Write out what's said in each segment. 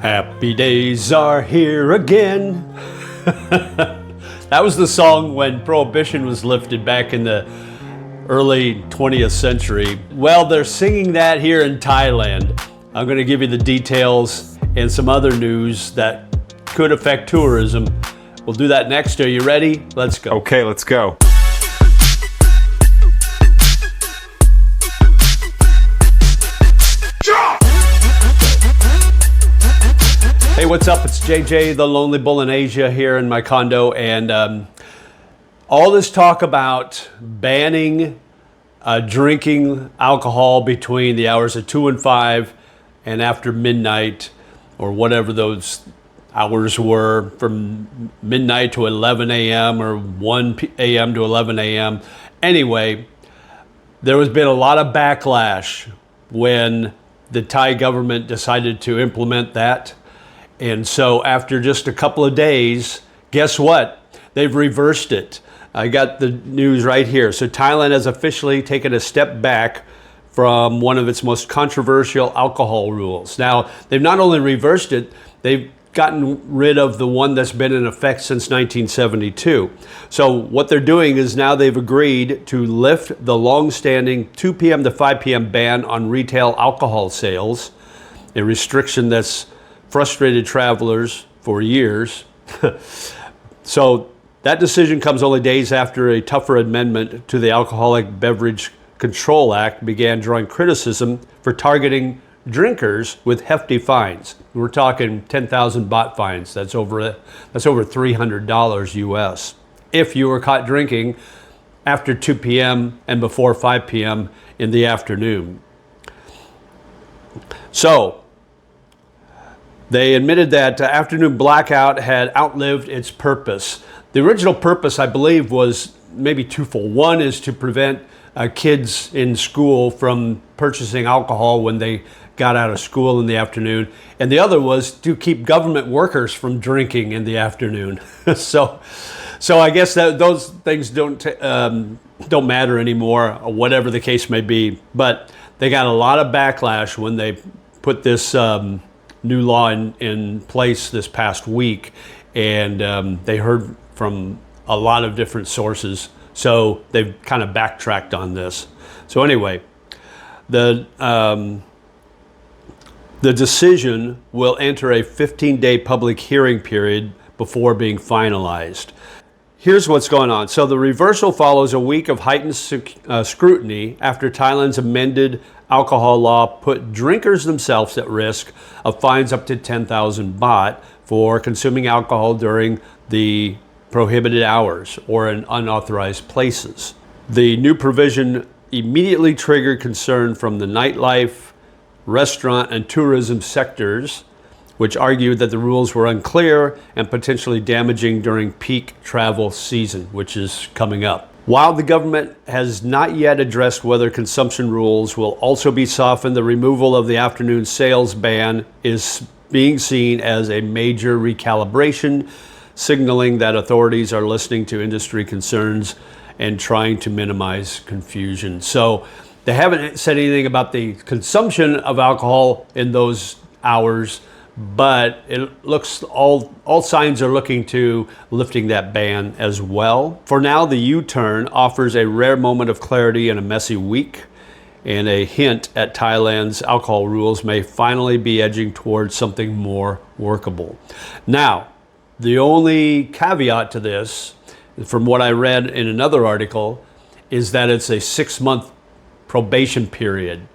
Happy days are here again. That was the song when Prohibition was lifted back in the early 20th century. Well, they're singing that here in Thailand. I'm going to give you the details and some other news that could affect tourism. We'll do that next. Are you ready? Let's go. Okay, let's go. Hey, what's up? It's JJ, the Lonely Bullinasia here in my condo, and all this talk about banning drinking alcohol between the hours of 2 and 5 and after midnight, or whatever those hours were, from midnight to 11 a.m. or 1 a.m. to 11 a.m. Anyway, there has been a lot of backlash when the Thai government decided to implement that. And so after just a couple of days, guess what? They've reversed it. I got the news right here. So Thailand has officially taken a step back from one of its most controversial alcohol rules. Now, they've not only reversed it, they've gotten rid of the one that's been in effect since 1972. So what they're doing is now they've agreed to lift the long-standing 2 p.m. to 5 p.m. ban on retail alcohol sales, a restriction that's frustrated travelers for years. So that decision comes only days after a tougher amendment to the Alcoholic Beverage Control Act began drawing criticism for targeting drinkers with hefty fines. We're talking 10,000 baht fines. That's over $300 US if you were caught drinking after 2 p.m. and before 5 p.m. in the afternoon. So they admitted that afternoon blackout had outlived its purpose. The original purpose, I believe, was maybe twofold. One is to prevent kids in school from purchasing alcohol when they got out of school in the afternoon. And the other was to keep government workers from drinking in the afternoon. So I guess that those things don't matter anymore, whatever the case may be. But they got a lot of backlash when they put this new law in place this past week, and they heard from a lot of different sources, so they've kind of backtracked on this. So anyway, the decision will enter a 15-day public hearing period before being finalized. Here's what's going on. So the reversal follows a week of heightened scrutiny after Thailand's amended alcohol law put drinkers themselves at risk of fines up to 10,000 baht for consuming alcohol during the prohibited hours or in unauthorized places. The new provision immediately triggered concern from the nightlife, restaurant, and tourism sectors, which argued that the rules were unclear and potentially damaging during peak travel season, which is coming up. While the government has not yet addressed whether consumption rules will also be softened, the removal of the afternoon sales ban is being seen as a major recalibration, signaling that authorities are listening to industry concerns and trying to minimize confusion. So they haven't said anything about the consumption of alcohol in those hours, but it looks all signs are looking to lifting that ban as well. For now, the U-turn offers a rare moment of clarity in a messy week, and a hint at Thailand's alcohol rules may finally be edging towards something more workable. Now, the only caveat to this, from what I read in another article, is that it's a 6-month probation period.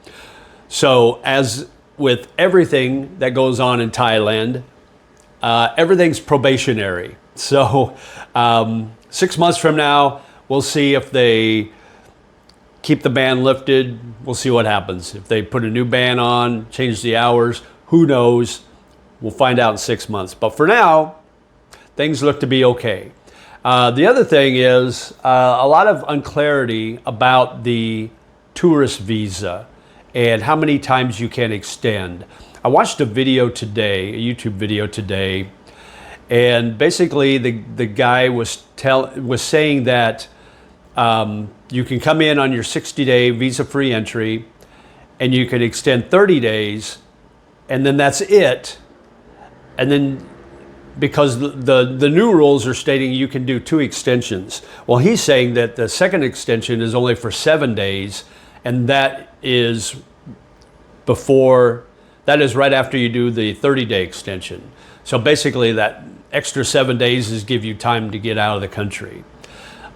So as with everything that goes on in Thailand, everything's probationary. So 6 months from now, we'll see if they keep the ban lifted. We'll see what happens. If they put a new ban on, change the hours, who knows? We'll find out in 6 months. But for now, things look to be okay. The other thing is a lot of unclarity about the tourist visa and how many times you can extend. I watched a video today, a YouTube video today, and basically the guy was saying that you can come in on your 60-day visa-free entry, and you can extend 30 days, and then that's it. and then because the new rules are stating you can do 2 extensions. Well, he's saying that the second extension is only for 7 days, and that is right after you do the 30-day extension. So basically that extra 7 days is give you time to get out of the country.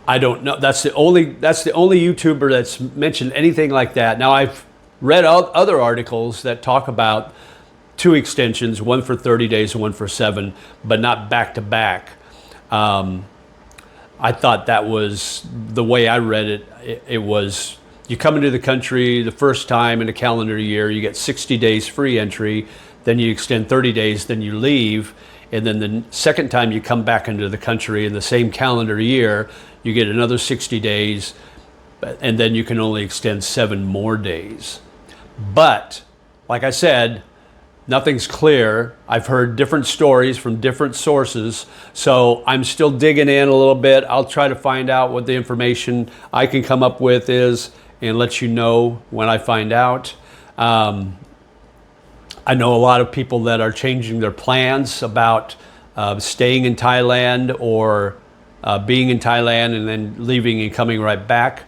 I don't know. That's the only YouTuber that's mentioned anything like that. Now, I've read other articles that talk about 2 extensions, one for 30 days and one for 7, but not back to back. I thought that was the way I read it. It was, you come into the country the first time in a calendar year, you get 60 days free entry, then you extend 30 days, then you leave, and then the second time you come back into the country in the same calendar year, you get another 60 days, and then you can only extend 7 more days. But, like I said, nothing's clear. I've heard different stories from different sources, so I'm still digging in a little bit. I'll try to find out what the information I can come up with is and let you know when I find out. I know a lot of people that are changing their plans about staying in Thailand or being in Thailand and then leaving and coming right back.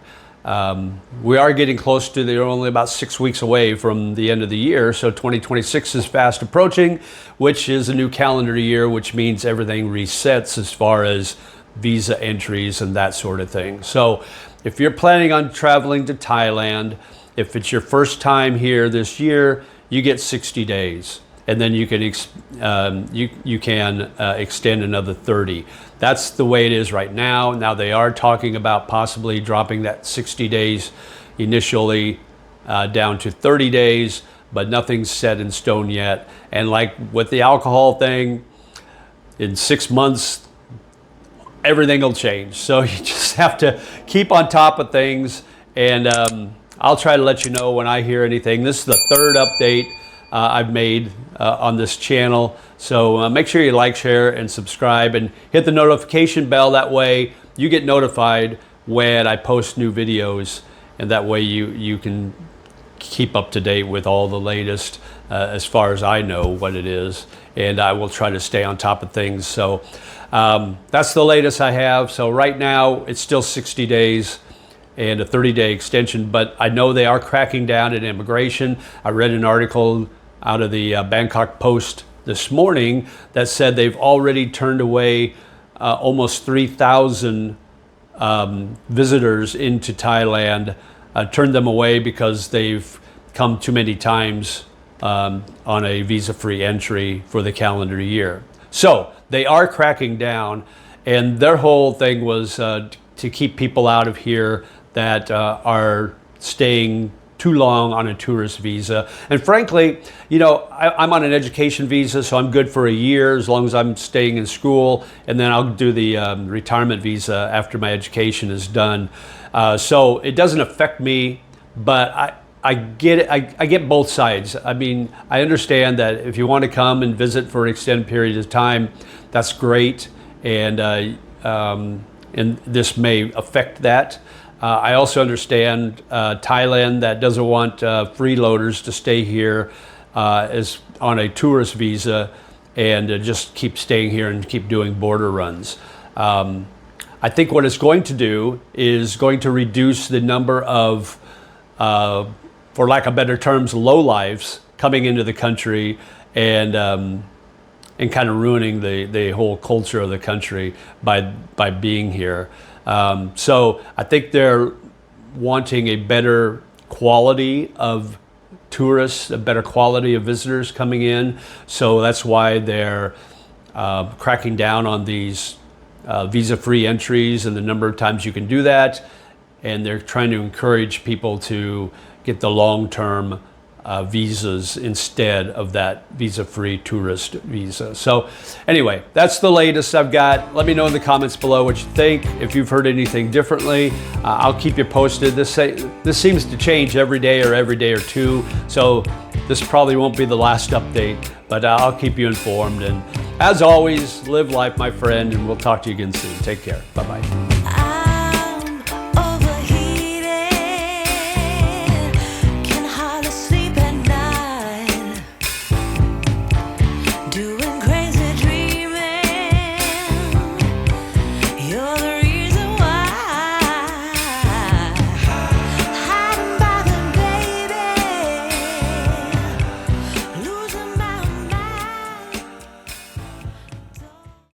We are getting close to, they're only about 6 weeks away from the end of the year, so 2026 is fast approaching, which is a new calendar year, which means everything resets as far as visa entries and that sort of thing. So if you're planning on traveling to Thailand, if it's your first time here this year, you get 60 days, and then you can extend another 30. That's the way it is right now. Now they are talking about possibly dropping that 60 days initially down to 30 days, but nothing's set in stone yet. And like with the alcohol thing, in 6 months, everything will change. So you just have to keep on top of things, and I'll try to let you know when I hear anything. This is the 3rd update I've made on this channel. So make sure you like, share, and subscribe, and hit the notification bell. That way you get notified when I post new videos, and that way you can keep up to date with all the latest as far as I know what it is, and I will try to stay on top of things. So that's the latest I have. So right now it's still 60 days and a 30-day extension, but I know they are cracking down at immigration. I read an article out of the Bangkok Post this morning that said they've already turned away almost 3,000 visitors into Thailand, turned them away because they've come too many times on a visa-free entry for the calendar year. So they are cracking down, and their whole thing was to keep people out of here that are staying too long on a tourist visa. And frankly, you know, I'm on an education visa, so I'm good for a year as long as I'm staying in school, and then I'll do the retirement visa after my education is done. So it doesn't affect me, but I get it. I get both sides. I mean, I understand that if you want to come and visit for an extended period of time, that's great, and this may affect that. I also understand Thailand that doesn't want freeloaders to stay here as on a tourist visa and just keep staying here and keep doing border runs. I think what it's going to do is going to reduce the number of, for lack of better terms, lowlifes coming into the country and kind of ruining the whole culture of the country by being here. So I think they're wanting a better quality of tourists, a better quality of visitors coming in. So that's why they're cracking down on these visa-free entries and the number of times you can do that. And they're trying to encourage people to get the long-term visas instead of that visa-free tourist visa. So anyway, that's the latest I've got. Let me know in the comments below what you think. If you've heard anything differently, I'll keep you posted. This seems to change every day or two, so this probably won't be the last update, but I'll keep you informed. And as always, live life, my friend, and we'll talk to you again soon. Take care. Bye-bye.